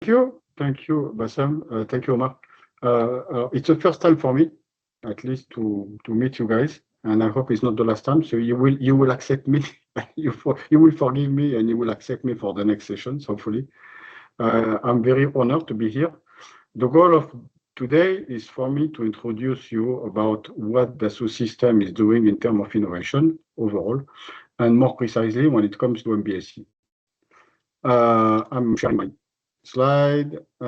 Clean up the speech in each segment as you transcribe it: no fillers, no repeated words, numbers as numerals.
Thank you, Bassam. Thank you, Omar. It's the first time for me, at least, to meet you guys, and I hope it's not the last time. So you will accept me, you will forgive me, and you will accept me for the next sessions, hopefully. I'm very honored to be here. The goal of today is for me to introduce you about what the Dassault system is doing in terms of innovation overall, and more precisely when it comes to MBSE. I'm sharing my slide. How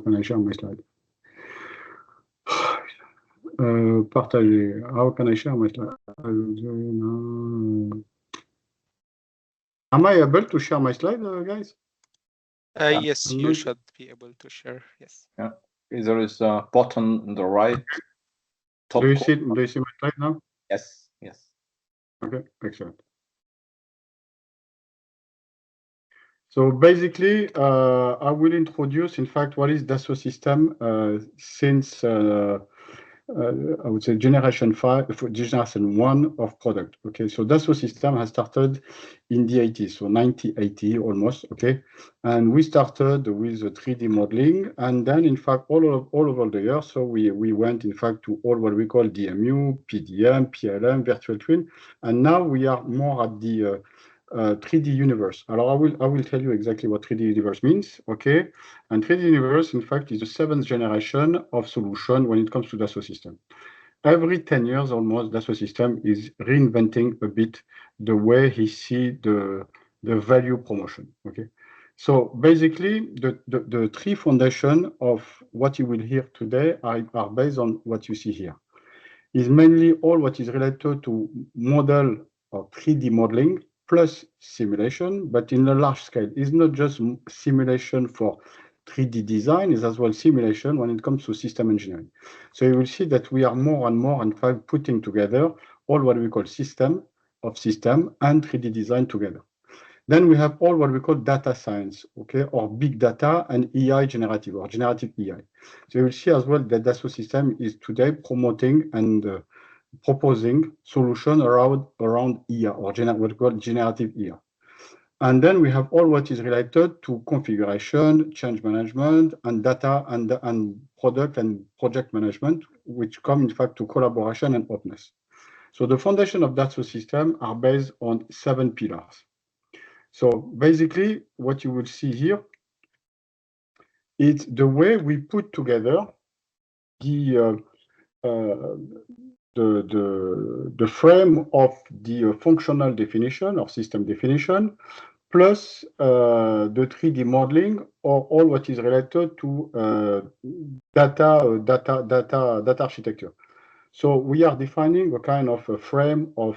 can I share my slide? Partager. How can I share my slide? Am I able to share my slide, guys? Yes, you should be able to share. Yes. Yeah. There is a button on the right top. Do you see my slide now? Yes. Yes. Okay. Excellent. So basically, I will introduce, in fact, what is Dassault system since I would say generation 1 of product. Okay, so Dassault system has started in the 80s, so 1980 almost. Okay, and we started with 3D modeling, and then in fact all over the years. So we went in fact to all what we call DMU, PDM, PLM, virtual twin, and now we are more at the 3D universe. Alors I will tell you exactly what 3D universe means, okay? And 3D universe, in fact, is the 7th generation of solution when it comes to Dassault system. Every 10 years almost, Dassault system is reinventing a bit the way he see the value promotion, okay? So basically, the three foundation of what you will hear today are based on what you see here. Is mainly all what is related to model or 3D modeling plus simulation, but in a large scale. It's not just simulation for 3D design, it's as well simulation when it comes to system engineering. So you will see that we are more and more, in fact, putting together all what we call system and 3D design together. Then we have all what we call data science, okay, or big data and AI generative or generative AI. So you will see as well that Dassault system is today promoting and proposing solution around IA or what we call generative IA. And then we have all what is related to configuration, change management, and data and product and project management, which come in fact to collaboration and openness. So the foundation of Dassault system are based on 7 pillars. So basically, what you will see here is the way we put together the frame of the functional definition or system definition, plus the 3D modeling or all what is related to data architecture. So we are defining a kind of a frame of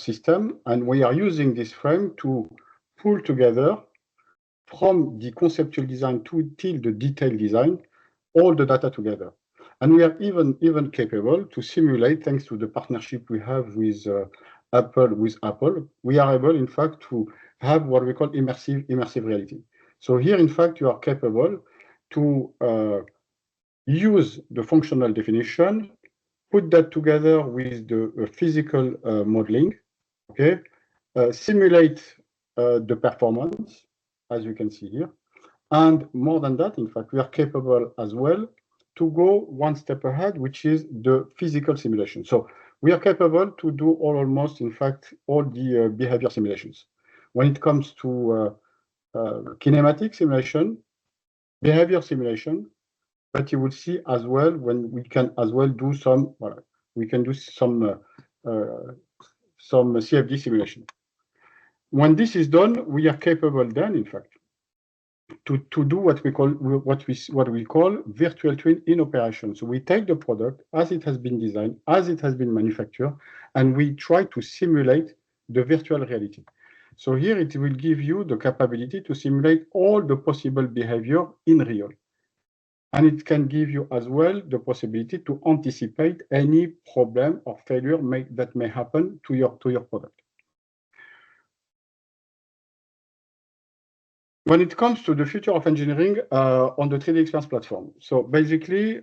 system, and we are using this frame to pull together from the conceptual design till the detailed design, all the data together. And we are even capable to simulate, thanks to the partnership we have with Apple, we are able, in fact, to have what we call immersive reality. So here, in fact, you are capable to use the functional definition, put that together with the physical modeling, okay, simulate the performance, as you can see here. And more than that, in fact, we are capable as well to go one step ahead, which is the physical simulation. So we are capable to do almost, in fact, all the behavior simulations. When it comes to kinematic simulation, behavior simulation, but you will see as well when we can as well do some, we can do some CFD simulation. When this is done, we are capable then, in fact, to do what we call virtual twin in operation. So we take the product as it has been designed, as it has been manufactured, and we try to simulate the virtual reality. So here it will give you the capability to simulate all the possible behavior in real. And it can give you as well the possibility to anticipate any problem or failure that may happen to your product. When it comes to the future of engineering on the 3D Experience platform, so basically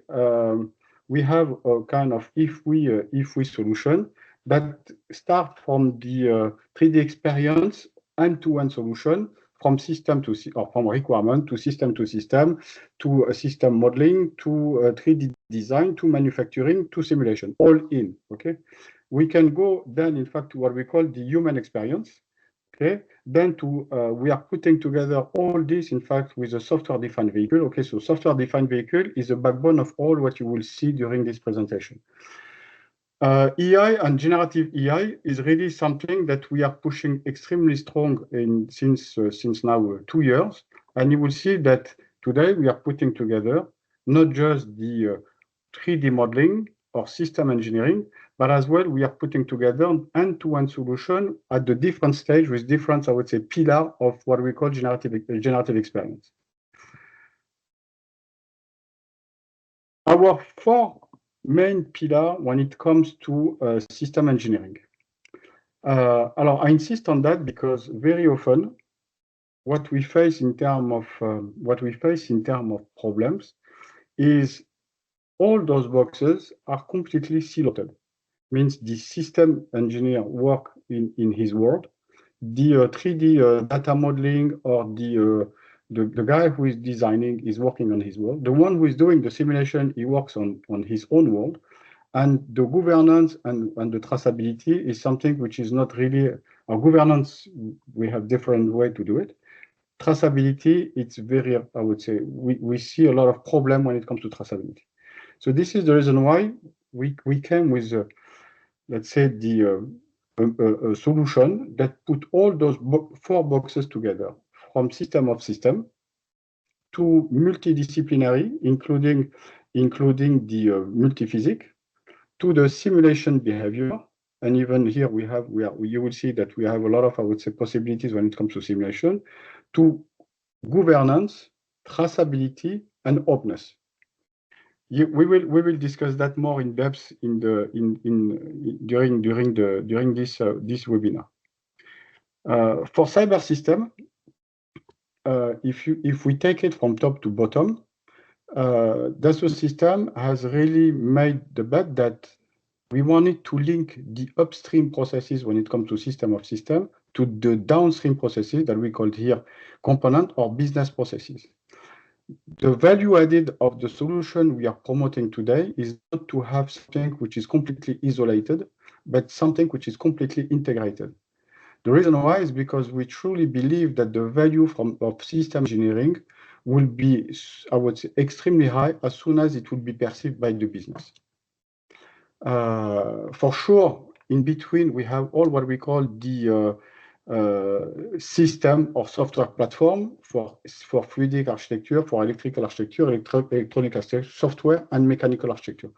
we have a kind of if we solution that start from the 3D experience end-to-end solution from system to or from requirement to system, to system modeling, to 3D design, to manufacturing, to simulation, all in. Okay, we can go then, in fact, to what we call the human experience. Okay, then we are putting together all this, in fact, with a software-defined vehicle. Okay, so software-defined vehicle is the backbone of all what you will see during this presentation. AI and generative AI is really something that we are pushing extremely strong since now 2 years, and you will see that today we are putting together not just the 3D modeling or system engineering, but as well we are putting together an end-to-end solution at the different stage with different, I would say, pillar of what we call generative experience. Our 4 main pillar when it comes to system engineering. Alors, I insist on that because very often what we face in terms of problems is all those boxes are completely siloed. Means the system engineer work in his world, the 3D data modeling or the guy who is designing is working on his world. The one who is doing the simulation, he works on his own world. And the governance and the traceability is something which is not really, our governance, we have different way to do it. Traceability, it's very, I would say, we see a lot of problem when it comes to traceability. So this is the reason why we came with, let's say, a solution that put all those 4 boxes together, from system of system to multidisciplinary, including the multiphysics, to the simulation behavior. And even here you will see that we have a lot of, I would say, possibilities when it comes to simulation, to governance, traceability, and openness. We will discuss that more in depth during this webinar. For cyber system, if we take it from top to bottom, Dassault System has really made the bet that we wanted to link the upstream processes when it comes to system of system to the downstream processes that we call here component or business processes. The value added of the solution we are promoting today is not to have something which is completely isolated, but something which is completely integrated. The reason why is because we truly believe that the value of system engineering will be, I would say, extremely high as soon as it will be perceived by the business. For sure, in between, we have all what we call the system or software platform for fluidic architecture, for electrical architecture, electronic architecture, software, and mechanical architecture.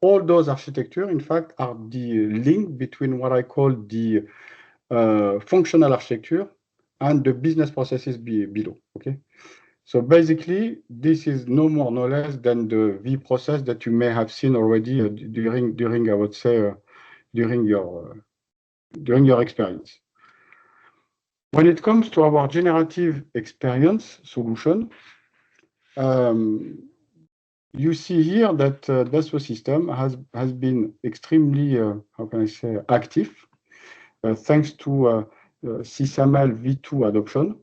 All those architecture, in fact, are the link between what I call the functional architecture and the business processes below. Okay, so basically, this is no more no less than the V process that you may have seen already during I would say during your experience. When it comes to our generative experience solution, you see here that Dassault System has been extremely how can I say active thanks to CSAML V2 adoption.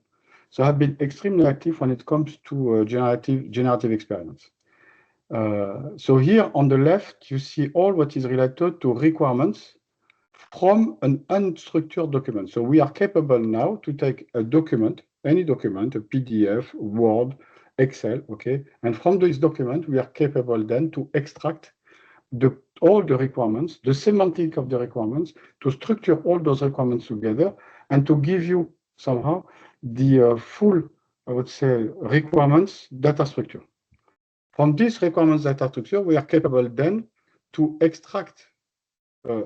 So I've been extremely active when it comes to generative experience. So here on the left, you see all what is related to requirements from an unstructured document. So we are capable now to take a document, any document, a PDF, Word, Excel, okay? And from this document, we are capable then to extract all the requirements, the semantic of the requirements, to structure all those requirements together, and to give you somehow the full, I would say, requirements data structure. From this requirements data structure, we are capable then to extract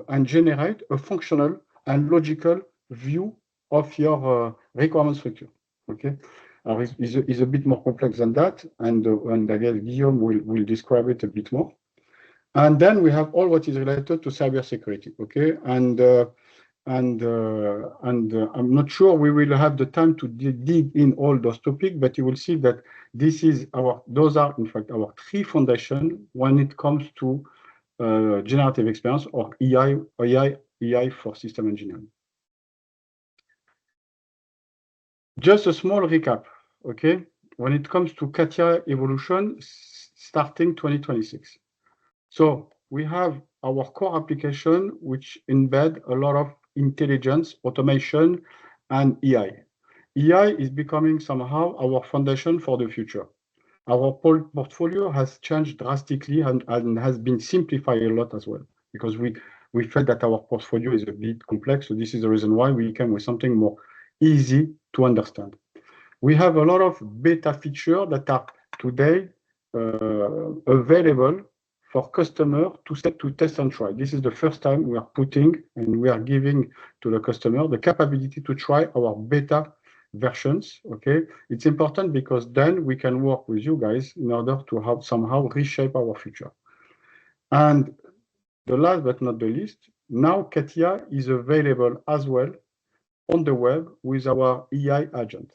and generate a functional and logical view of your requirement structure. Okay, it's a bit more complex than that, and I guess Guillaume will describe it a bit more. And then we have all what is related to cybersecurity. Okay, and I'm not sure we will have the time to dig in all those topics, but you will see that those are in fact our 3 foundations when it comes to generative experience or AI for system engineering. Just a small recap, okay? When it comes to CATIA evolution, starting 2026. So we have our core application, which embed a lot of intelligence, automation, and AI. AI is becoming somehow our foundation for the future. Our portfolio has changed drastically and has been simplified a lot as well, because we felt that our portfolio is a bit complex. So this is the reason why we came with something more easy to understand. We have a lot of beta features that are today available for customer to test and try. This is the first time we are putting and we are giving to the customer the capability to try our beta versions. Okay, it's important because then we can work with you guys in order to have somehow reshape our future. And the last but not the least, now CATIA is available as well on the web with our AI agent.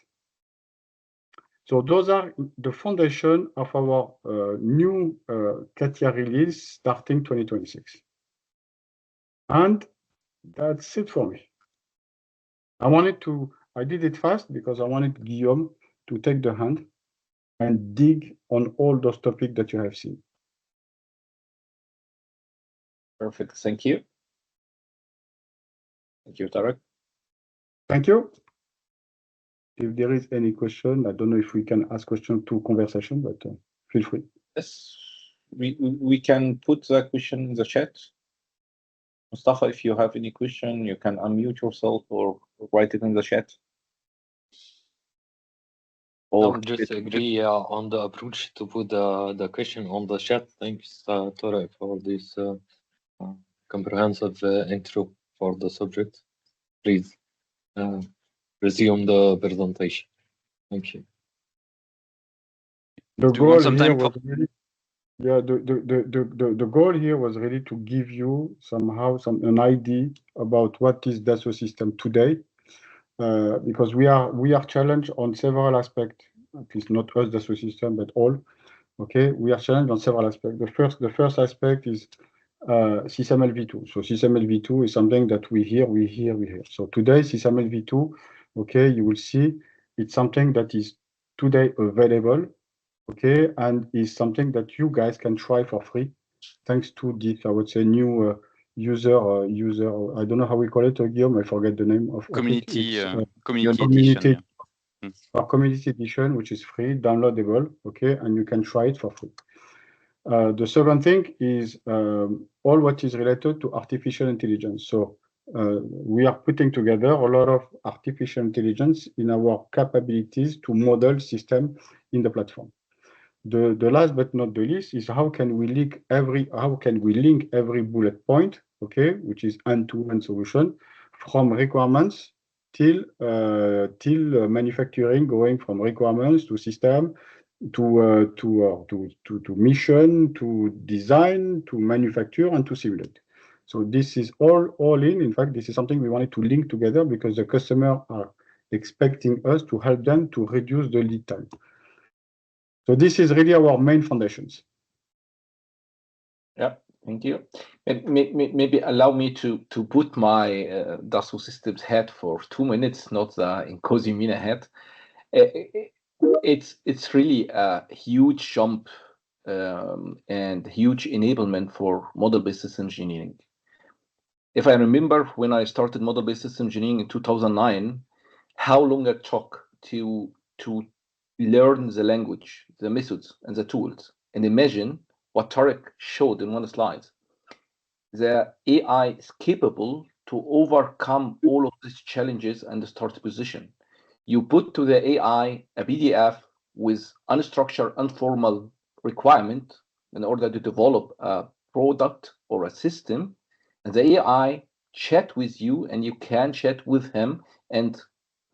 So those are the foundation of our new CATIA release starting 2026. And that's it for me. I did it fast because I wanted Guillaume to take the hand and dig on all those topics that you have seen. Perfect. Thank you. Thank you, Tarik. Thank you. If there is any question, I don't know if we can ask question to conversation, but feel free. Yes, we can put the question in the chat. Mustafa, if you have any question, you can unmute yourself or write it in the chat. Or just agree on the approach to put the question on the chat. Thanks, Tarik, for this comprehensive intro for the subject. Please resume the presentation. Thank you. The goal here was really, the goal here was really to give you somehow an idea about what is Dassault system today, because we are challenged on several aspects. At least not us Dassault system, but all. Okay, we are challenged on several aspects. The first aspect is SysML v2. So SysML v2 is something that we hear. So today SysML v2, okay, you will see it's something that is today available. Okay, and is something that you guys can try for free, thanks to this, I would say, new user. I don't know how we call it, Guillaume. I forget the name of community it. community edition. Yeah. Our community edition, which is free, downloadable. Okay, and you can try it for free. The second thing is all what is related to artificial intelligence. So we are putting together a lot of artificial intelligence in our capabilities to model system in the platform. The last but not the least is how can we link every bullet point, okay, which is end-to-end solution from requirements till manufacturing, going from requirements to system to mission to design to manufacture and to simulate. So this is all in. In fact, this is something we wanted to link together because the customer are expecting us to help them to reduce the lead time. So this is really our main foundations. Yeah, thank you. Maybe allow me to put my Dassault Systems hat for 2 minutes, not the INCOSE MENA hat. It's really a huge jump and huge enablement for model-based system engineering. If I remember when I started model-based system engineering in 2009, how long it took to learn the language, the methods, and the tools. And imagine what Tarik showed in one slide. The AI is capable to overcome all of these challenges and start a position. You put to the AI a PDF with unstructured, informal requirement in order to develop a product or a system, and the AI chat with you, and you can chat with him and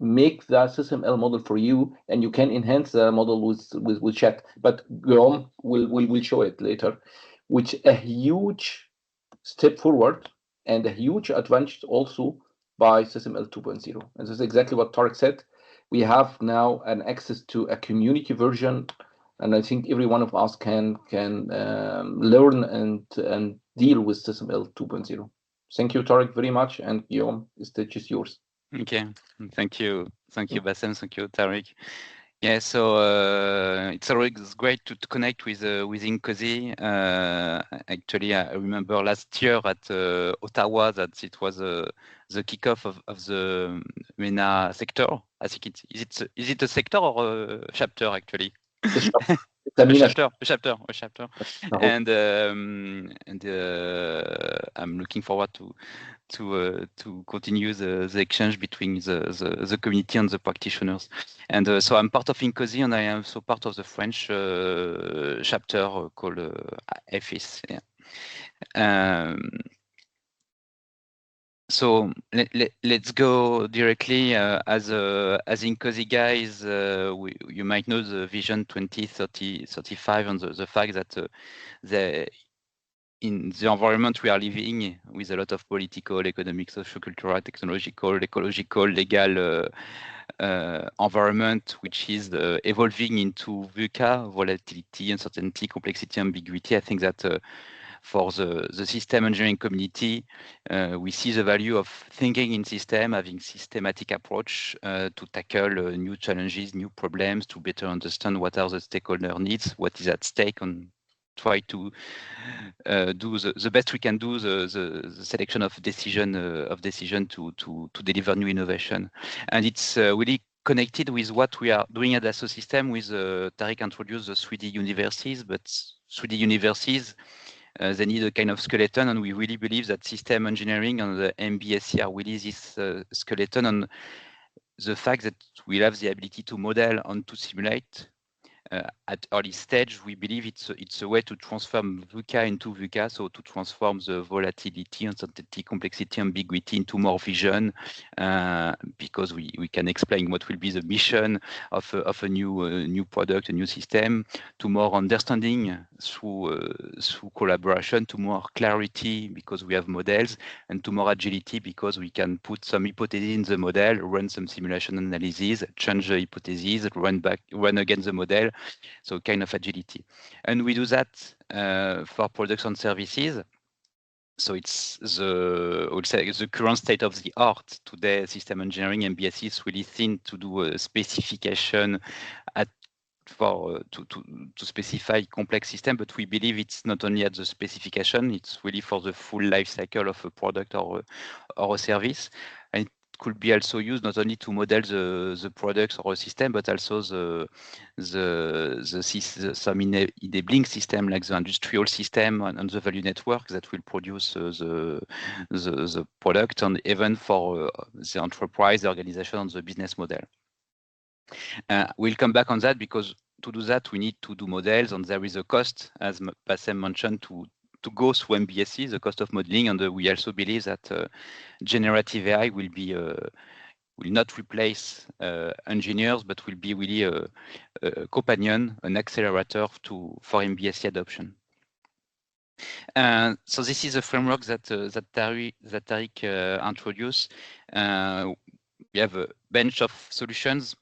make the SysML model for you, and you can enhance the model with chat. But Guillaume will show it later, which a huge step forward and a huge advantage also by SysML 2.0. And this is exactly what Tarik said. We have now an access to a community version, and I think every one of us can learn and deal with SysML 2.0. Thank you, Tarik, very much, and Guillaume, the stage is yours. Okay, thank you, Bassem, thank you, Tarik. Yeah, so it's always great to connect with INCOSE. Actually, I remember last year at Ottawa that it was the kickoff of the MENA sector. I think is it a sector or a chapter actually? A chapter. And I'm looking forward to continue the exchange between the community and the practitioners. And so I'm part of INCOSE, and I am also part of the French chapter called FIS. Yeah. So let's go directly as INCOSE guys. You might know the Vision 2035 and the fact that in the environment we are living with a lot of political, economic, social, cultural, technological, ecological, legal environment, which is evolving into VUCA, volatility, uncertainty, complexity, ambiguity. I think that for the system engineering community, we see the value of thinking in system, having systematic approach to tackle new challenges, new problems, to better understand what are the stakeholder needs, what is at stake, and try to do the best we can do, the selection of decision to deliver new innovation. And it's really connected with what we are doing at Dassault System with Tarik introduced the 3D universes, but 3D universes, they need a kind of skeleton, and we really believe that system engineering and the MBSE are really this skeleton, and the fact that we have the ability to model and to simulate at early stage, we believe it's a way to transform VUCA into VUCA, so to transform the volatility, uncertainty, complexity, ambiguity into more vision, because we can explain what will be the mission of a new product, a new system, to more understanding through collaboration, to more clarity because we have models, and to more agility because we can put some hypotheses in the model, run some simulation analysis, change the hypotheses, run again the model. So kind of agility. And we do that for products and services. So it's the current state of the art today. System engineering MBSE is really thin to do a specification to specify complex system, but we believe it's not only at the specification, it's really for the full life cycle of a product or a service. And it could be also used not only to model the products or a system, but also some enabling system like the industrial system and the value network that will produce the product, and even for the enterprise, the organization, and the business model. We'll come back on that because to do that, we need to do models, and there is a cost, as Bassem mentioned, to go through MBSE, the cost of modeling, and we also believe that generative AI will not replace engineers, but will be really a companion, an accelerator for MBSE adoption. So this is a framework that Tarik introduced. We have a bunch of solutions,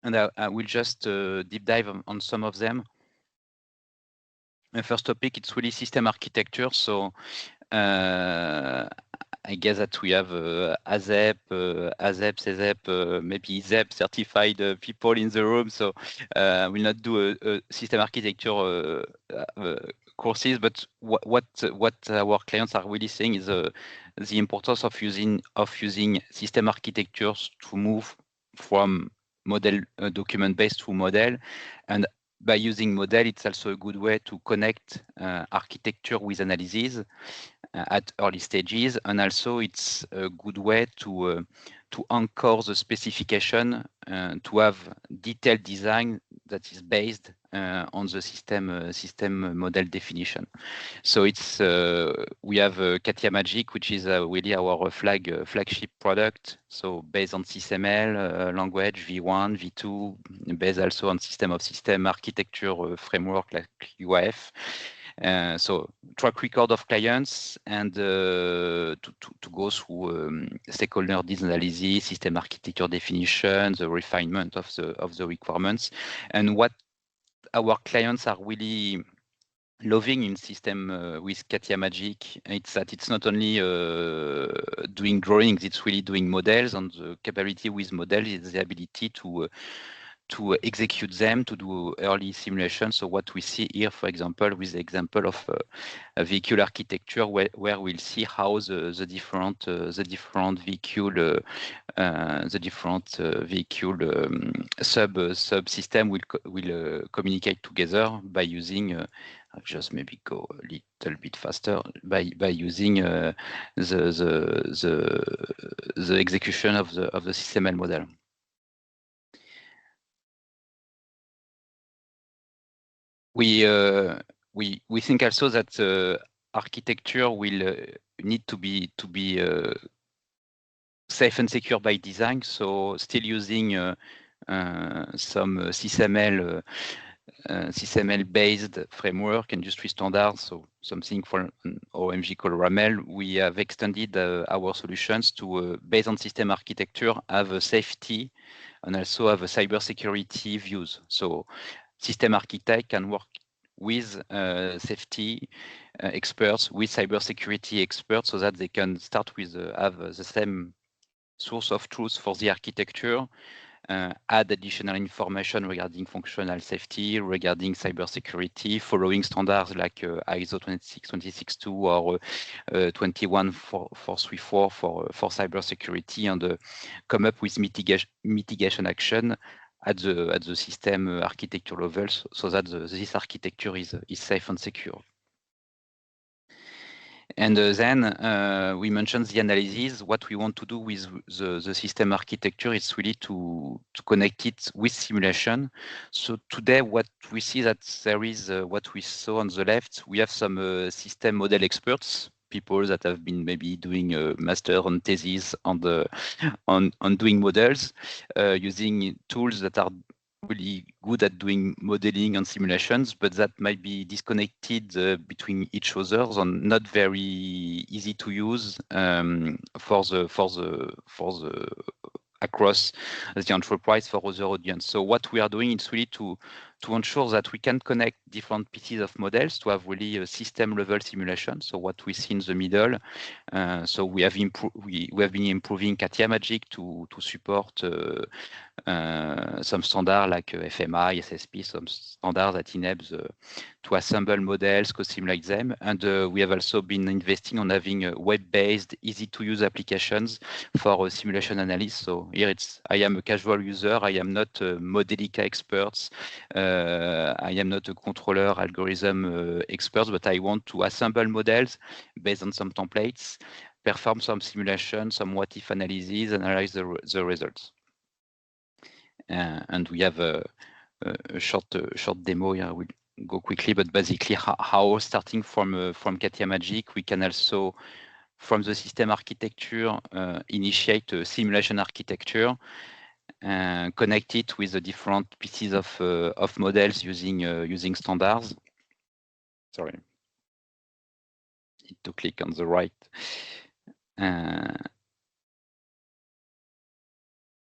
and I will just deep dive on some of them. The first topic, it's really system architecture. So I guess that we have ASEP, CESEP, maybe ZEP certified people in the room. So we'll not do a system architecture courses, but what our clients are really saying is the importance of using system architectures to move from model document-based to model. And by using model, it's also a good way to connect architecture with analysis at early stages, and also it's a good way to anchor the specification, to have detailed design that is based on the system model definition. So it's we have CATIA Magic, which is really our flagship product. So based on SysML language V1, V2, based also on system architecture framework like UAF. So track record of clients, and to go through stakeholder needs analysis, system architecture definition, the refinement of the requirements, and what our clients are really loving in system with CATIA Magic, it's that it's not only doing drawings, it's really doing models, and the capability with models is the ability to execute them, to do early simulation. So what we see here, for example, with the example of a vehicle architecture, where we'll see how the different vehicle subsystem will communicate together by using. I'll just maybe go a little bit faster by using the execution of the SysML model. We think also that architecture will need to be safe and secure by design. So still using some SysML based framework, industry standards. So something for an OMG called RAML. We have extended our solutions to based on system architecture have a safety and also have a cybersecurity views. So system architect can work with safety experts, with cybersecurity experts, so that they can start with have the same source of truth for the architecture, add additional information regarding functional safety, regarding cybersecurity, following standards like ISO 26262 or 21434 for cybersecurity, and come up with mitigation action at the system architecture level, so that this architecture is safe and secure. And then we mentioned the analysis. What we want to do with the system architecture is really to connect it with simulation. So today, what we see that there is what we saw on the left. We have some system model experts, people that have been maybe doing a master on thesis on doing models, using tools that are really good at doing modeling and simulations, but that might be disconnected between each other and not very easy to use for the across the enterprise for other audience. So what we are doing is really to ensure that we can connect different pieces of models to have really a system level simulation. So what we see in the middle, so we have been improving CATIA Magic to support some standard like FMI, SSP, some standards that enables to assemble models, co-simulate them. And we have also been investing on having web-based, easy-to-use applications for simulation analysis. So here I am a casual user. I am not a Modelica expert. I am not a controller algorithm expert, but I want to assemble models based on some templates, perform some simulation, some what-if analysis, analyze the results. And we have a short demo here. We'll go quickly, but basically how starting from CATIA Magic, we can also, from the system architecture, initiate a simulation architecture, connect it with the different pieces of models using standards. Sorry, need to click on the right.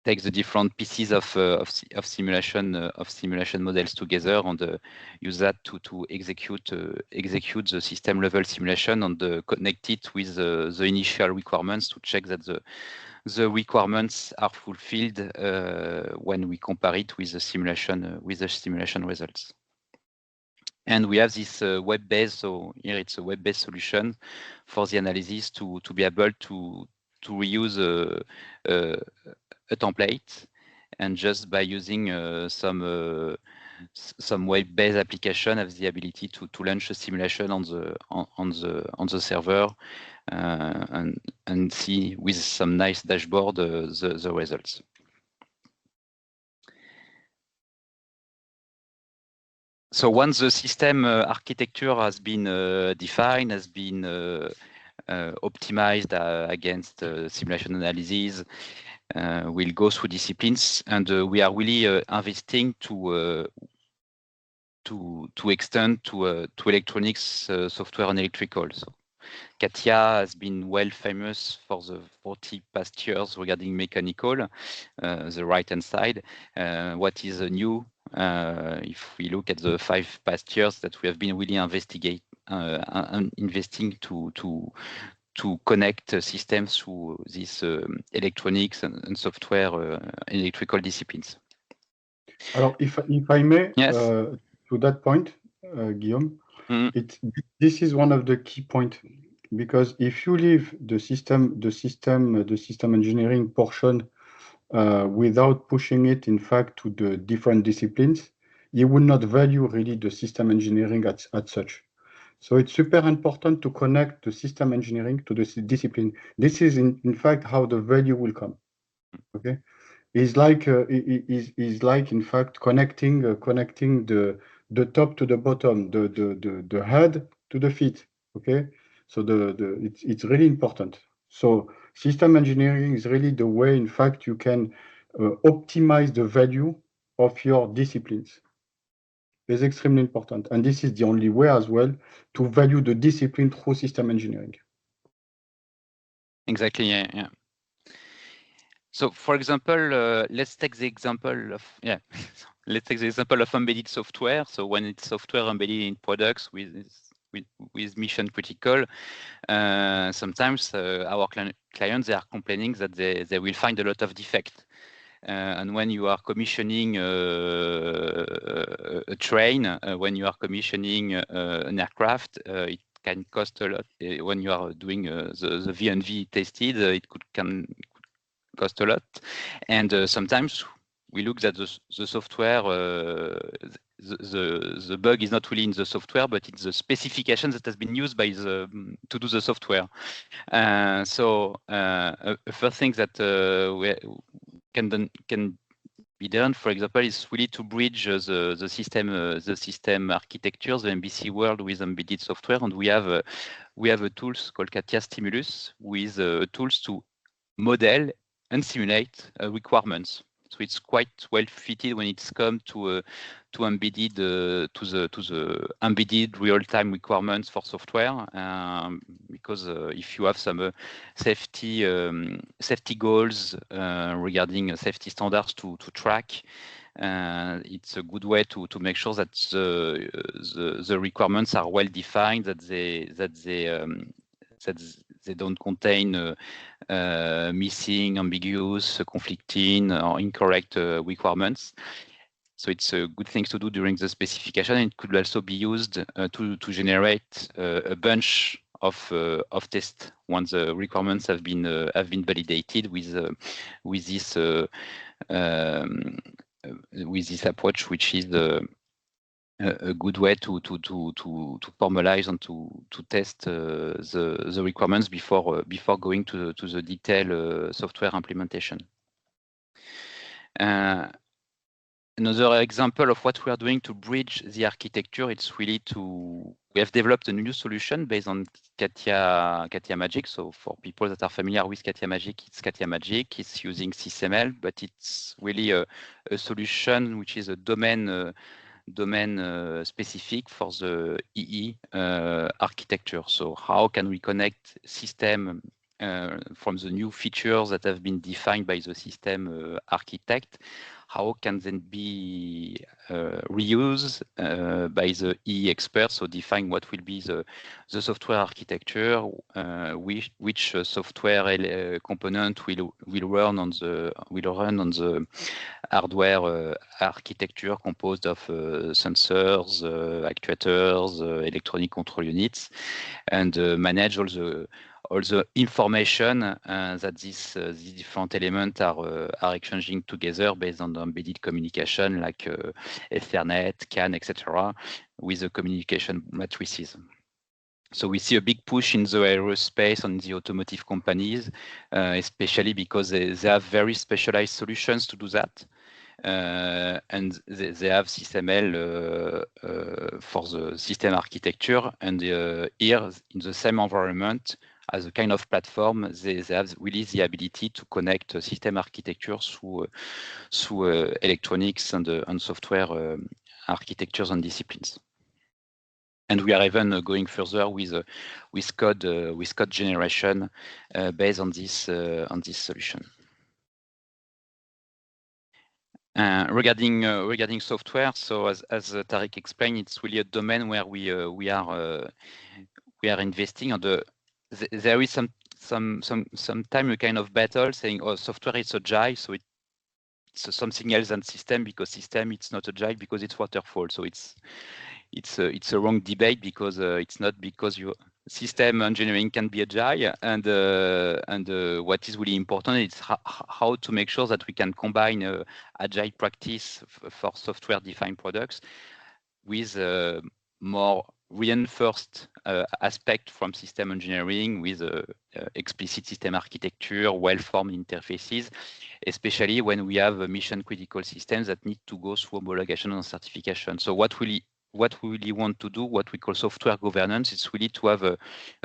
Take the different pieces of simulation models together and use that to execute the system level simulation and connect it with the initial requirements to check that the requirements are fulfilled when we compare it with the simulation results. And we have this web-based, so here it's a web-based solution for the analysis to be able to reuse a template, and just by using some web-based application have the ability to launch a simulation on the server and see with some nice dashboard the results. So once the system architecture has been defined, has been optimized against simulation analysis, we'll go through disciplines, and we are really investing to extend to electronics, software, and electrical. So CATIA has been well famous for the 40 past years regarding mechanical, the right-hand side. What is new if we look at the 5 past years that we have been really investing to connect systems through these electronics and software electrical disciplines. Alors, if I may, yes. To that point, Guillaume, this is one of the key points, because if you leave the system engineering portion without pushing it, in fact, to the different disciplines, you will not value really the system engineering at such. So it's super important to connect the system engineering to the discipline. This is in fact how the value will come. Okay, is like in fact connecting the top to the bottom, the head to the feet. Okay, so it's really important. So system engineering is really the way, in fact, you can optimize the value of your disciplines. Is extremely important, and this is the only way as well to value the discipline through system engineering. Exactly. Yeah. So, for example, let's take the example of embedded software. So, when it's software embedded in products with mission critical, sometimes our clients, they are complaining that they will find a lot of defects. And when you are commissioning a train, when you are commissioning an aircraft, it can cost a lot. When you are doing the V&V tested, it can cost a lot. And sometimes we look at the software, the bug is not really in the software, but it's the specification that has been used by to do the software. So a first thing that can be done, for example, is really to bridge the system architecture, the MBSE world with embedded software, and we have a tools called CATIA Stimulus with tools to model and simulate requirements. So it's quite well fitted when it's come to embedded to the embedded real-time requirements for software, because if you have some safety goals regarding safety standards to track, it's a good way to make sure that the requirements are well defined, that they don't contain missing, ambiguous, conflicting, or incorrect requirements. So it's a good thing to do during the specification. It could also be used to generate a bunch of tests once the requirements have been validated with this approach, which is a good way to formalize and to test the requirements before going to the detailed software implementation. Another example of what we are doing to bridge the architecture, it's really we have developed a new solution based on CATIA Magic. So for people that are familiar with CATIA Magic, it's CATIA Magic. It's using SysML, but it's really a solution which is a domain specific for the EE architecture. So how can we connect system from the new features that have been defined by the system architect? How can then be reused by the EE experts? So define what will be the software architecture, which software component will run on the hardware architecture composed of sensors, actuators, electronic control units, and manage all the information that these different elements are exchanging together based on the embedded communication like Ethernet, CAN, etc., with the communication matrices. So we see a big push in the aerospace and the automotive companies, especially because they have very specialized solutions to do that. And they have SysML for the system architecture, and here in the same environment as a kind of platform, they have really the ability to connect system architecture through electronics and software architectures and disciplines. And we are even going further with code generation based on this solution. Regarding software, so as Tarik explained, it's really a domain where we are investing on the. There is some time a kind of battle saying, oh, software is agile, so it's something else than system, because system it's not agile because it's waterfall. So it's a wrong debate, because it's not because your system engineering can be agile, and what is really important is how to make sure that we can combine agile practice for software defined products with more reinforced aspect from system engineering, with explicit system architecture, well-formed interfaces, especially when we have mission critical systems that need to go through homologation and certification. So what we really want to do, what we call software governance, is really to have a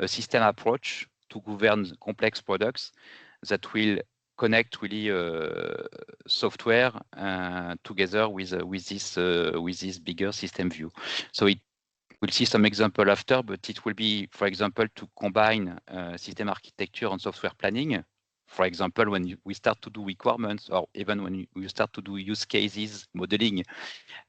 system approach to govern complex products that will connect really software together with this bigger system view. So we'll see some example after, but it will be, for example, to combine system architecture and software planning. For example, when we start to do requirements, or even when you start to do use cases modeling,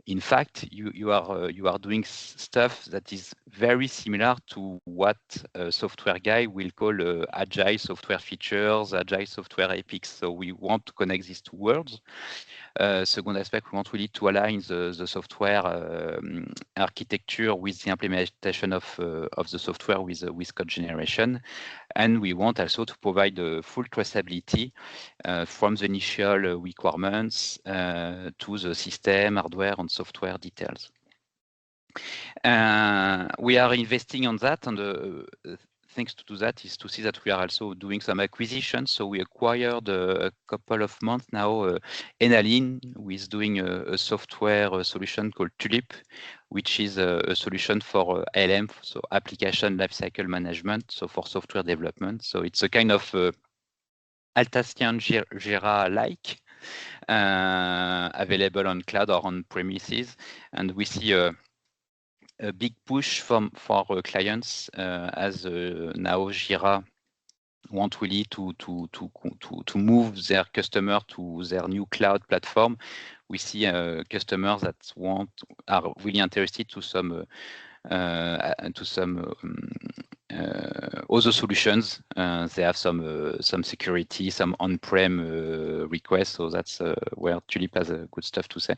in fact, you are doing stuff that is very similar to what a software guy will call agile software features, agile software epics. So we want to connect these two worlds. Second aspect, we want really to align the software architecture with the implementation of the software with code generation. And we want also to provide full traceability from the initial requirements to the system, hardware, and software details. We are investing on that, and things to do that is to see that we are also doing some acquisitions. So we acquired a couple of months now Enalin, who is doing a software solution called Tulip, which is a solution for ALM, so application lifecycle management, so for software development. So it's a kind of Atlassian Jira-like, available on cloud or on premises, and we see a big push for our clients as now Jira want really to move their customer to their new cloud platform. We see customers that are really interested to some other solutions. They have some security, some on-prem requests, so that's where Tulip has good stuff to say.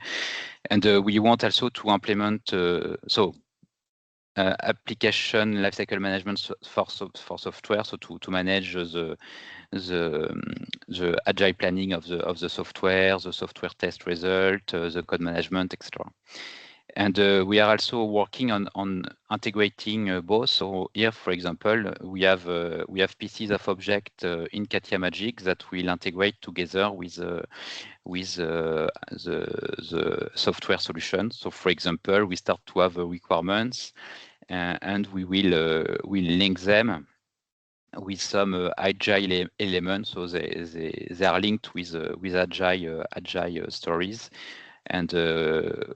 And we want also to implement application lifecycle management for software, so to manage the agile planning of the software, the software test result, the code management, etc. And we are also working on integrating both. So here, for example, we have pieces of object in CATIA Magic that will integrate together with the software solution. So, for example, we start to have requirements, and we will link them with some agile elements. So they are linked with agile stories. And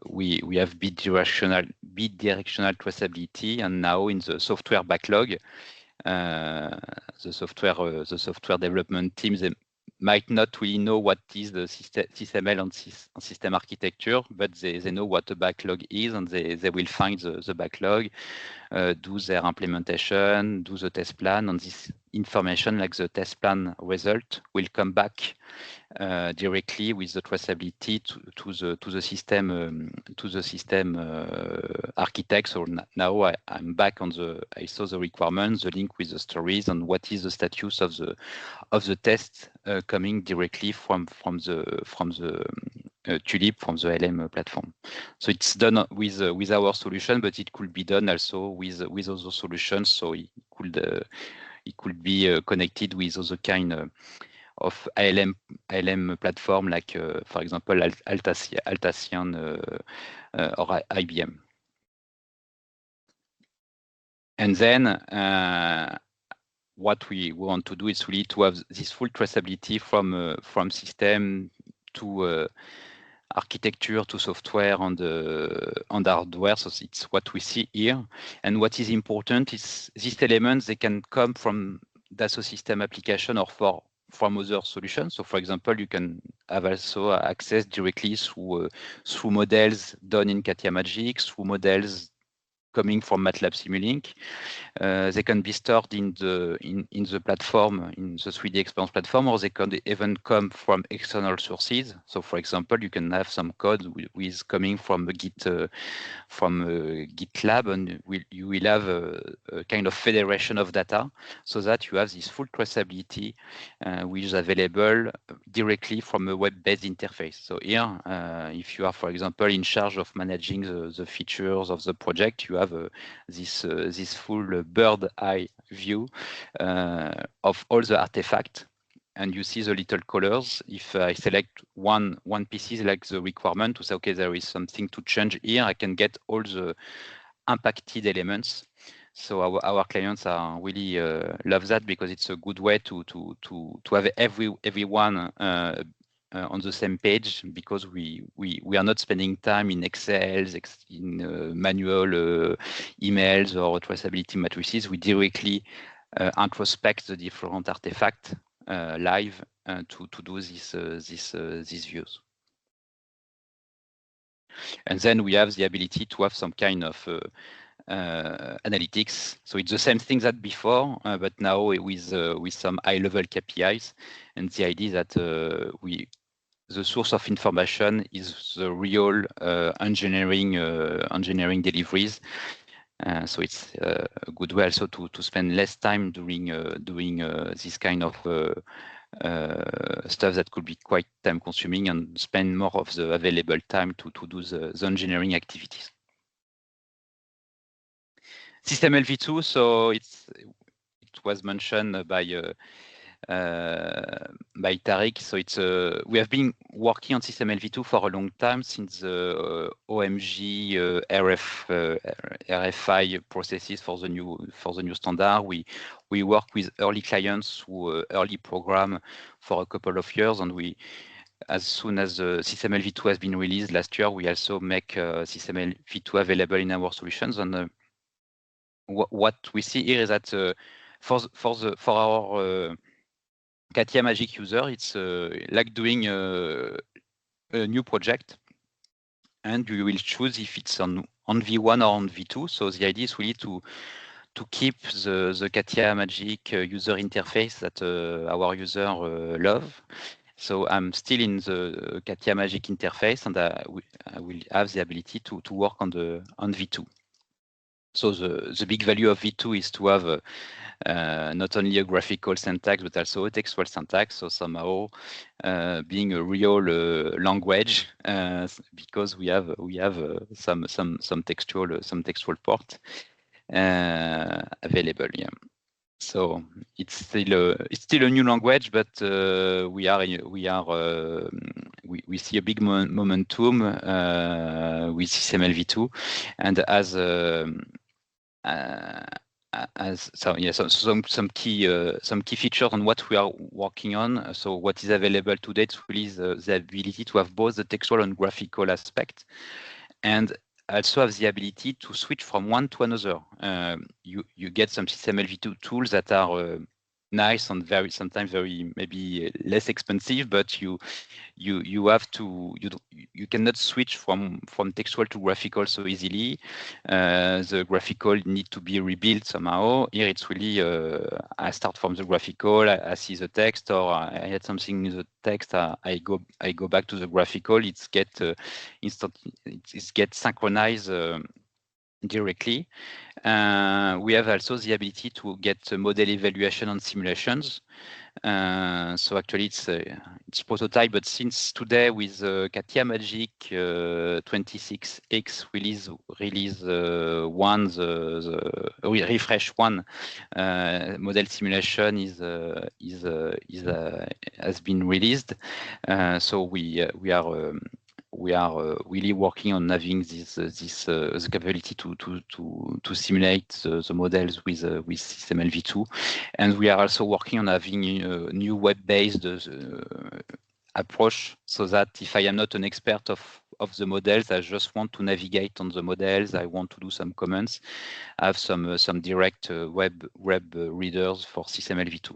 we have bidirectional traceability, and now in the software backlog, the software development teams, they might not really know what is the SysML and system architecture, but they know what the backlog is, and they will find the backlog, do their implementation, do the test plan, and this information, like the test plan result, will come back directly with the traceability to the system architect. So now I'm back on I saw the requirements, the link with the stories, and what is the status of the test coming directly from the Tulip, from the LM platform. So it's done with our solution, but it could be done also with other solutions. So it could be connected with other kind of ALM platform, like for example Atlassian or IBM. And then what we want to do is really to have this full traceability from system to architecture to software and hardware. So it's what we see here. And what is important is these elements, they can come from Dassault system application or from other solutions. So for example, you can have also access directly through models done in CATIA Magic, through models coming from MATLAB Simulink. They can be stored in the platform, in the 3D Experience platform, or they can even come from external sources. So for example, you can have some code with coming from GitLab, and you will have a kind of federation of data, so that you have this full traceability, which is available directly from a web-based interface. So here, if you are, for example, in charge of managing the features of the project, you have this full bird eye view of all the artifacts, and you see the little colors. If I select one piece like the requirement to say, okay, there is something to change here, I can get all the impacted elements. So our clients are really love that, because it's a good way to have everyone on the same page, because we are not spending time in Excel, in manual emails or traceability matrices. We directly introspect the different artifacts live to do these views. And then we have the ability to have some kind of analytics. So it's the same thing that before, but now with some high-level KPIs. And the idea that the source of information is the real engineering deliveries. So it's a good way also to spend less time doing this kind of stuff that could be quite time consuming, and spend more of the available time to do the engineering activities. System LV2, so it was mentioned by Tarik. So it's we have been working on System LV2 for a long time, since the OMG RFI processes for the new standard. We work with early clients who early program for a couple of years, and as soon as the System LV2 has been released last year, we also make System LV2 available in our solutions. And what we see here is that for our CATIA Magic user, it's like doing a new project, and you will choose if it's on V1 or on V2. So the idea is really to keep the CATIA Magic user interface that our user love. So I'm still in the CATIA Magic interface, and I will have the ability to work on V2. So the big value of V2 is to have not only a graphical syntax, but also a textual syntax. So somehow being a real language, because we have some textual port available. Yeah. So it's still a new language, but we see a big momentum with System LV2, and some key features on what we are working on. So what is available today is really the ability to have both the textual and graphical aspect, and also have the ability to switch from one to another. You get some System LV2 tools that are nice and sometimes very maybe less expensive, but you cannot switch from textual to graphical so easily. The graphical need to be rebuilt somehow. Here it's really I start from the graphical, I see the text, or I had something in the text, I go back to the graphical. It's get synchronized directly. We have also the ability to get model evaluation and simulations. So actually it's prototype, but since today with CATIA Magic 26X release 1, the refresh 1, model simulation has been released. So we are really working on having the capability to simulate the models with System LV2, and we are also working on having a new web-based approach, so that if I am not an expert of the models, I just want to navigate on the models, I want to do some comments, I have some direct web readers for System LV2.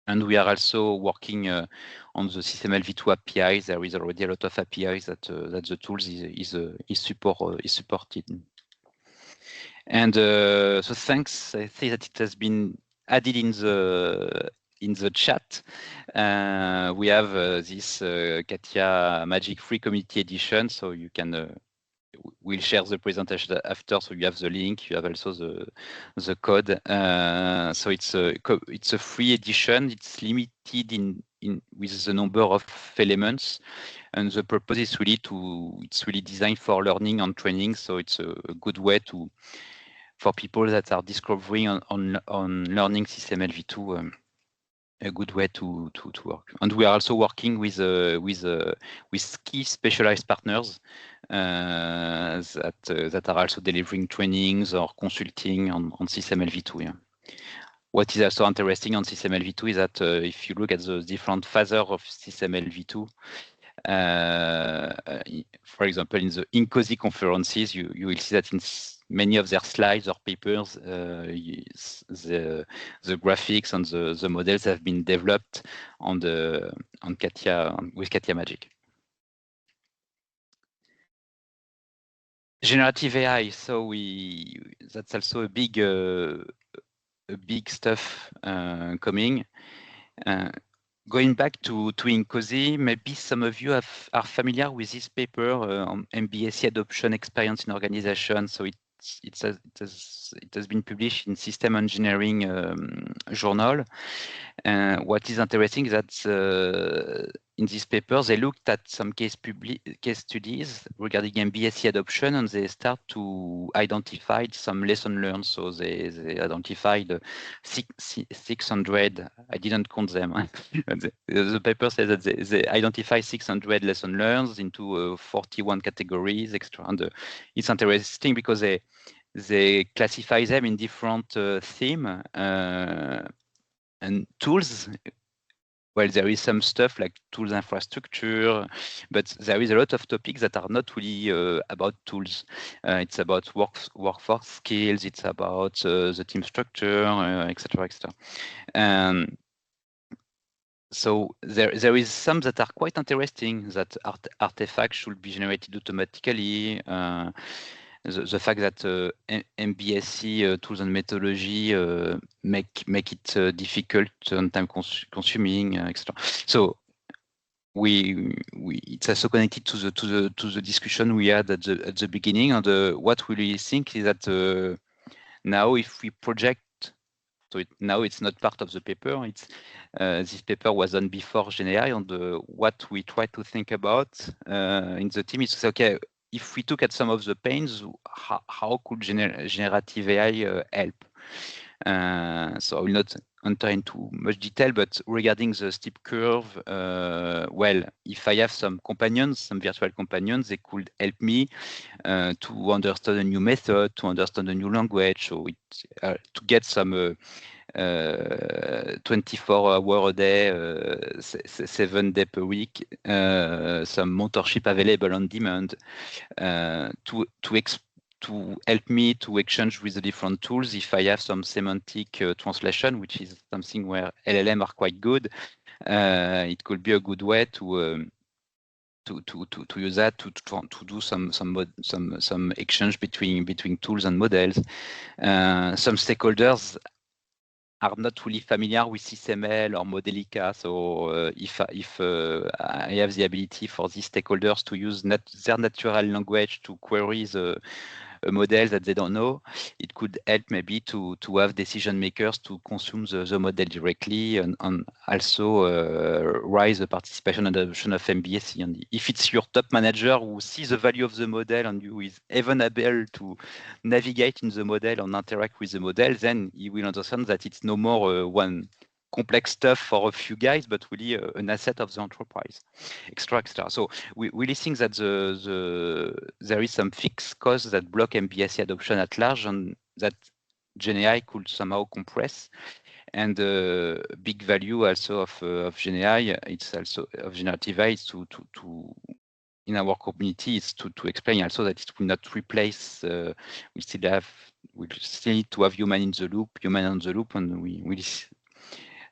And we are also working on the SysML v2 APIs. There is already a lot of APIs that the tools is supported. And so thanks. I think that it has been added in the chat. We have this CATIA Magic Free Community Edition, so you can. We'll share the presentation after, so you have the link. You have also the code. So it's a free edition. It's limited in with the number of elements, and the purpose is really it's really designed for learning and training. So it's a good way for people that are discovering on learning SysML v2. A good way to work. And we are also working with key specialized partners that are also delivering trainings or consulting on SysML v2. Yeah. What is also interesting on SysML v2 is that if you look at the different phases of SysML v2, for example, in the INCOSE conferences, you will see that in many of their slides or papers, the graphics and the models have been developed on CATIA with CATIA Magic. Generative AI, so that's also a big stuff coming. Going back to INCOSE, maybe some of you are familiar with this paper on MBSE adoption experience in organization. So it has been published in System Engineering journal. What is interesting is that in this paper, they looked at some case studies regarding MBSE adoption, and they start to identify some lessons learned. So they identified 600. I didn't count them. The paper says that they identify 600 lessons learned into 41 categories extra. And it's interesting because they classify them in different themes and tools. Well, there is some stuff like tools infrastructure, but there is a lot of topics that are not really about tools. It's about workforce skills, it's about the team structure, etc., etc. So there is some that are quite interesting, that artifacts should be generated automatically. The fact that MBSE tools and methodology make it difficult and time consuming, etc. So it's also connected to the discussion we had at the beginning. And what we really think is that now if we project, so now it's not part of the paper. It's this paper was done before GenAI, and what we try to think about in the team is, okay, if we look at some of the pains, how could generative AI help? So I will not enter into much detail, but regarding the steep curve, well, if I have some companions, some virtual companions, they could help me to understand a new method, to understand a new language, so to get some 24 hours a day, 7 days per week, some mentorship available on demand, to help me to exchange with the different tools. If I have some semantic translation, which is something where LLM are quite good, it could be a good way to use that to do some exchange between tools and models. Some stakeholders are not really familiar with SysML or Modelica. So if I have the ability for these stakeholders to use their natural language to query a model that they don't know, it could help maybe to have decision makers to consume the model directly, and also rise the participation and adoption of MBSE. And if it's your top manager who sees the value of the model and who is even able to navigate in the model and interact with the model, then he will understand that it's no more one complex stuff for a few guys, but really an asset of the enterprise, extra. So we really think that there is some fixed costs that block MBSE adoption at large, and that GenAI could somehow compress. And big value also of GenAI, it's also of generative AI, is to in our community, is to explain also that it will not replace. We still need to have human on the loop, and we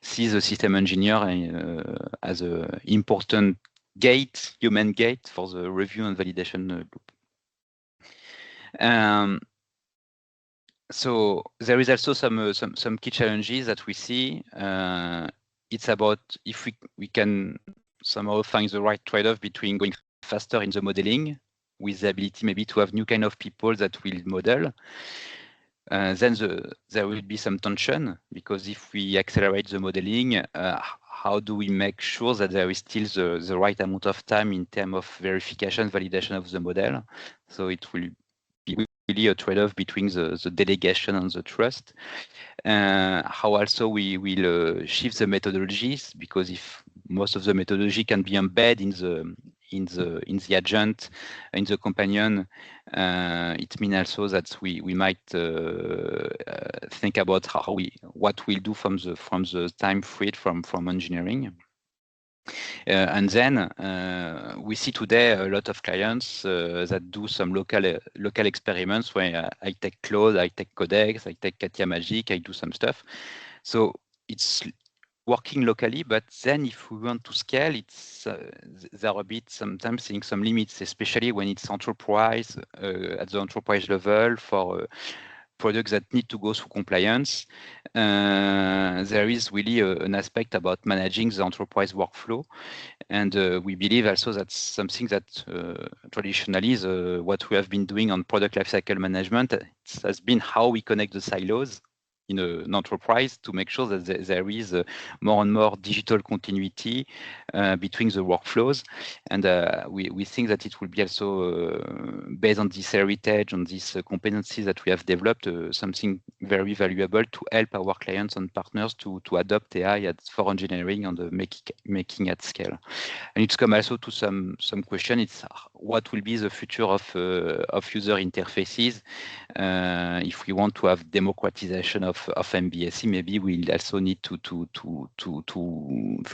see the system engineer as an important gate, human gate for the review and validation loop. So there is also some key challenges that we see. It's about if we can somehow find the right trade-off between going faster in the modeling with the ability maybe to have new kind of people that will model. Then there will be some tension, because if we accelerate the modeling, how do we make sure that there is still the right amount of time in terms of verification, validation of the model? So it will be really a trade-off between the delegation and the trust. How also we will shift the methodologies, because if most of the methodology can be embedded in the agent, in the companion, it means also that we might think about what we'll do from the time freed from engineering. And then we see today a lot of clients that do some local experiments where I take Claude, I take Codex, I take CATIA Magic, I do some stuff. So it's working locally, but then if we want to scale, it's there are a bit sometimes seeing some limits, especially when it's enterprise at the enterprise level for products that need to go through compliance. There is really an aspect about managing the enterprise workflow, and we believe also that's something that traditionally what we have been doing on product lifecycle management has been how we connect the silos in an enterprise to make sure that there is more and more digital continuity between the workflows. And we think that it will be also based on this heritage, on these competencies that we have developed, something very valuable to help our clients and partners to adopt AI for engineering and making at scale. And it's come also to some question. It's what will be the future of user interfaces if we want to have democratization of MBSE. Maybe we'll also need to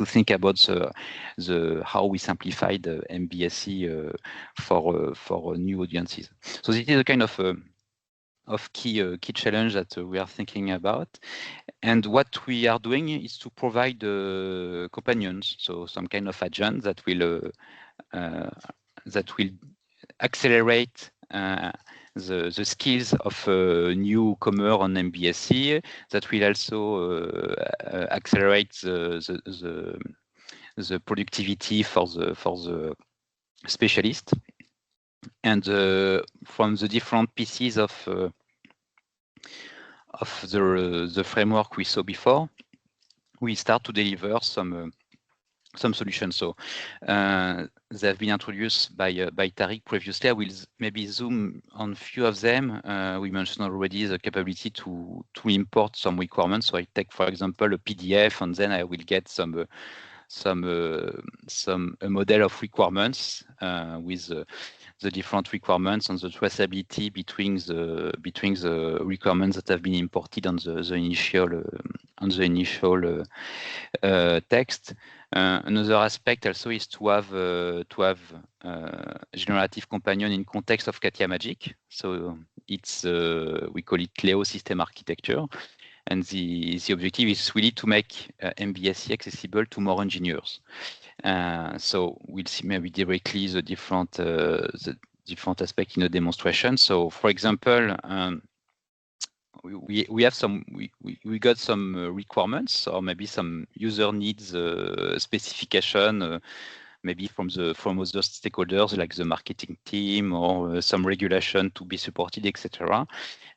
think about how we simplify the MBSE for new audiences. So this is a kind of key challenge that we are thinking about. And what we are doing is to provide companions, so some kind of agent that will accelerate the skills of a newcomer on MBSE, that will also accelerate the productivity for the specialist. And from the different pieces of the framework we saw before, we start to deliver some solutions. So they have been introduced by Tarik previously. I will maybe zoom on a few of them. We mentioned already the capability to import some requirements. So I take, for example, a PDF, and then I will get a model of requirements with the different requirements and the traceability between the requirements that have been imported on the initial text. Another aspect also is to have generative companion in context of CATIA Magic. So it's we call it Leo system architecture, and the objective is really to make MBSE accessible to more engineers. So we'll see maybe directly the different aspects in the demonstration. So for example, we have we got some requirements, or maybe some user needs specification, maybe from other stakeholders like the marketing team, or some regulation to be supported, etc.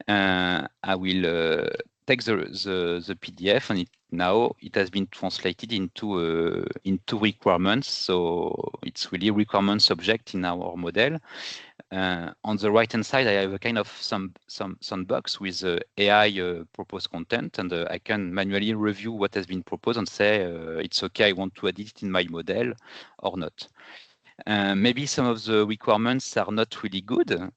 I will take the PDF, and now it has been translated into requirements. So it's really requirements object in our model. On the right hand side, I have a kind of some box with AI proposed content, and I can manually review what has been proposed and say it's okay, I want to add it in my model or not. Maybe some of the requirements are not really good.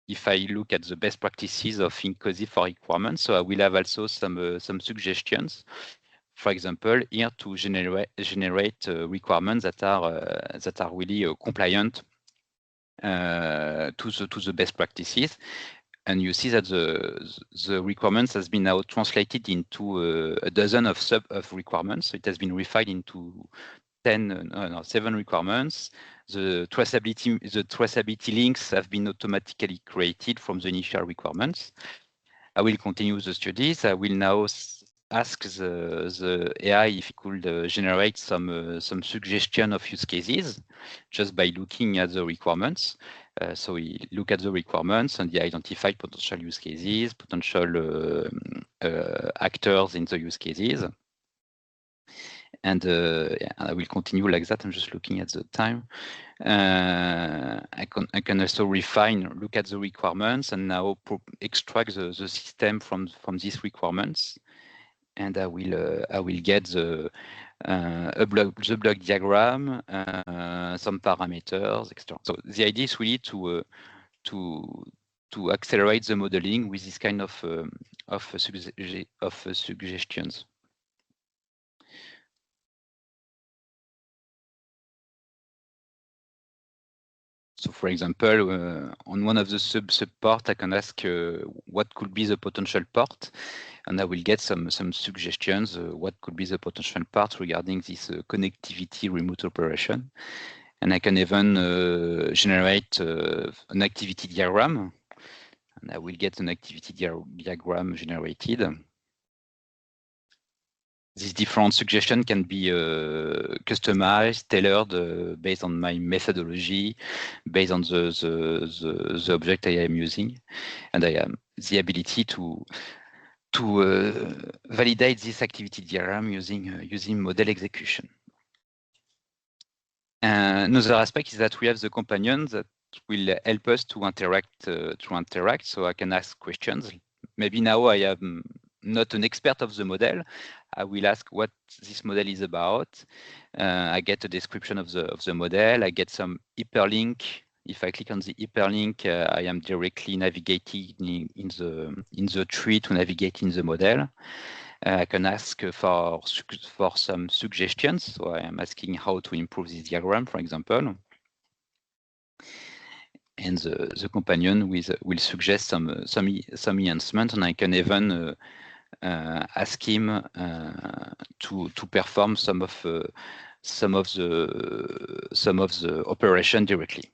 If I look at the best practices of INCOSE for requirements, so I will have also some suggestions. For example, here to generate requirements that are really compliant to the best practices. and you see that the requirements has been now translated into a dozen of requirements. So it has been refined into 7 requirements. The traceability links have been automatically created from the initial requirements. I will continue the studies. I will now ask the AI if it could generate some suggestion of use cases just by looking at the requirements. So we look at the requirements and we identify potential use cases, potential actors in the use cases. And I will continue like that. I'm just looking at the time. I can also refine, look at the requirements, and now extract the system from these requirements. And I will get the block diagram, some parameters, etc. So the idea is really to accelerate the modeling with this kind of suggestions. So, for example, on one of the sub-part, I can ask what could be the potential part, and I will get some suggestions. What could be the potential part regarding this connectivity remote operation, and I can even generate an activity diagram, and I will get an activity diagram generated. These different suggestions can be customized, tailored based on my methodology, based on the object I am using, and I have the ability to validate this activity diagram using model execution. Another aspect is that we have the companion that will help us to interact. So I can ask questions. Maybe now I am not an expert of the model. I will ask what this model is about. I get a description of the model. I get some hyperlink. If I click on the hyperlink, I am directly navigating in the tree to navigate in the model. I can ask for some suggestions. So I am asking how to improve this diagram, for example. And the companion will suggest some enhancement, and I can even ask him to perform some of the operation directly.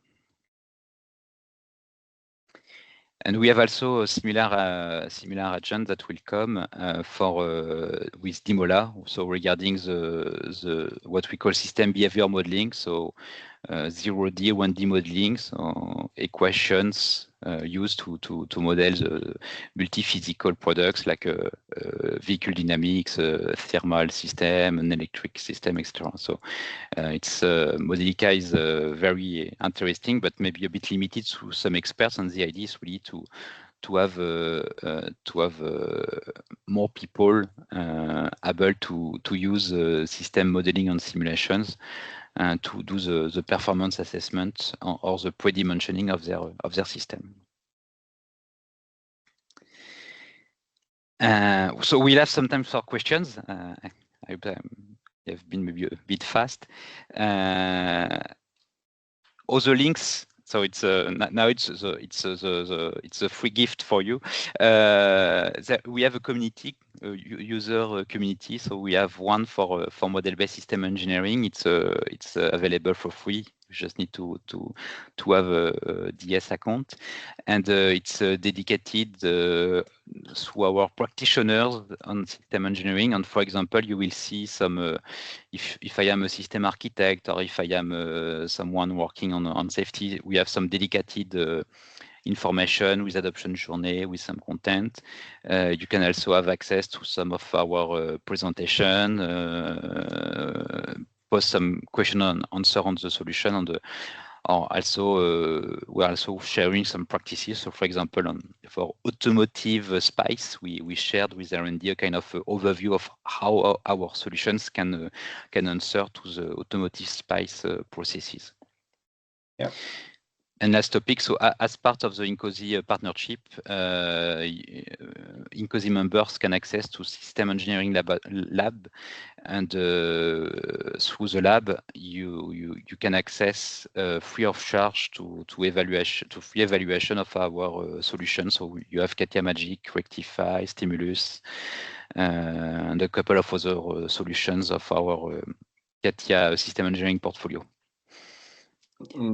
And we have also a similar agent that will come with Dimola. So regarding the what we call system behavior modeling. So 0D, 1D modeling, so equations used to model the multi-physical products like vehicle dynamics, thermal system, an electric system, etc. So it's Modelica is very interesting, but maybe a bit limited to some experts. And the idea is really to have more people able to use system modeling and simulations to do the performance assessment or the pre-dimensioning of their system. So we'll have some time for questions. I hope I have been maybe a bit fast. Other links. So it's now it's a free gift for you. We have a community, user community. So we have one for model-based system engineering. It's available for free. You just need to have a DS account, and it's dedicated through our practitioners on system engineering. And for example, you will see some if I am a system architect or if I am someone working on safety, we have some dedicated information with adoption journey, with some content. You can also have access to some of our presentation, post some question and answer on the solution, or also we're also sharing some practices. So for example, for automotive spice, we shared with R&D a kind of overview of how our solutions can answer to the automotive spice processes. Yeah. And last topic, so as part of the INCOSE partnership, INCOSE members can access to system engineering lab, and through the lab, you can access free of charge to free evaluation of our solutions. So you have CATIA Magic, Rectify, Stimulus, and a couple of other solutions of our CATIA system engineering portfolio.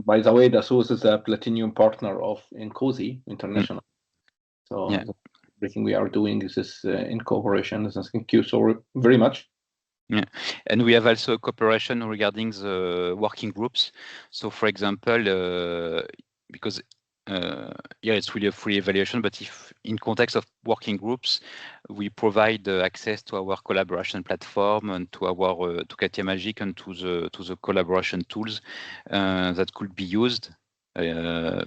By the way, Dassault is a platinum partner of INCOSE International. So yeah. Everything we are doing is in cooperation. Thank you so very much. Yeah, and we have also a cooperation regarding the working groups. So, for example, because yeah, it's really a free evaluation, but if in context of working groups, we provide access to our collaboration platform and to our to CATIA Magic and to the collaboration tools that could be used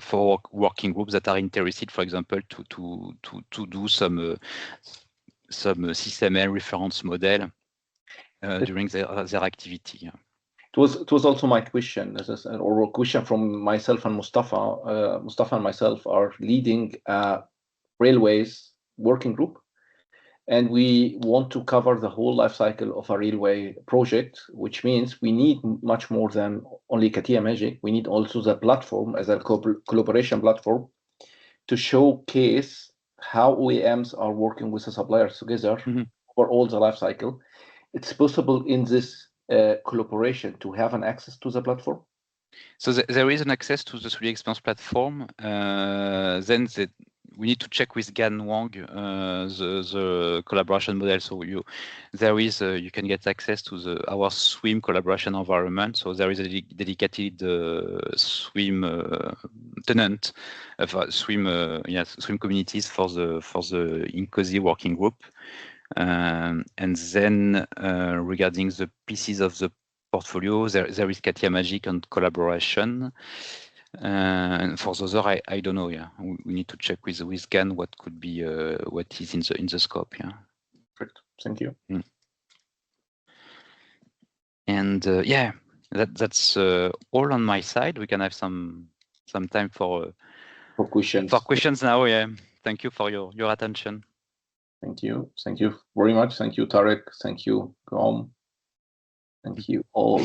for working groups that are interested, for example, to do some system reference model during their activity. It was also my question, or a question from myself and Mustafa. Mustafa and myself are leading a railways working group, and we want to cover the whole life cycle of a railway project, which means we need much more than only CATIA Magic. We need also the platform as a collaboration platform to showcase how OEMs are working with the suppliers together for all the life cycle. It's possible in this collaboration to have an access to the platform? So there is an access to the 3D Experience platform. Then we need to check with Gan Wang the collaboration model. So you can get access to our Swim collaboration environment. So there is a dedicated Swim tenant of Swim Swim communities for the INCOSE working group. And then regarding the pieces of the portfolio, there is CATIA Magic and collaboration. And for the other, I don't know. Yeah, we need to check with Gan what could be what is in the scope. Yeah. Perfect. Thank you. And yeah, that's all on my side. We can have some time for questions. For questions now. Yeah. Thank you for your attention. Thank you. Thank you very much. Thank you, Tarik. Thank you, Gom. Thank you all.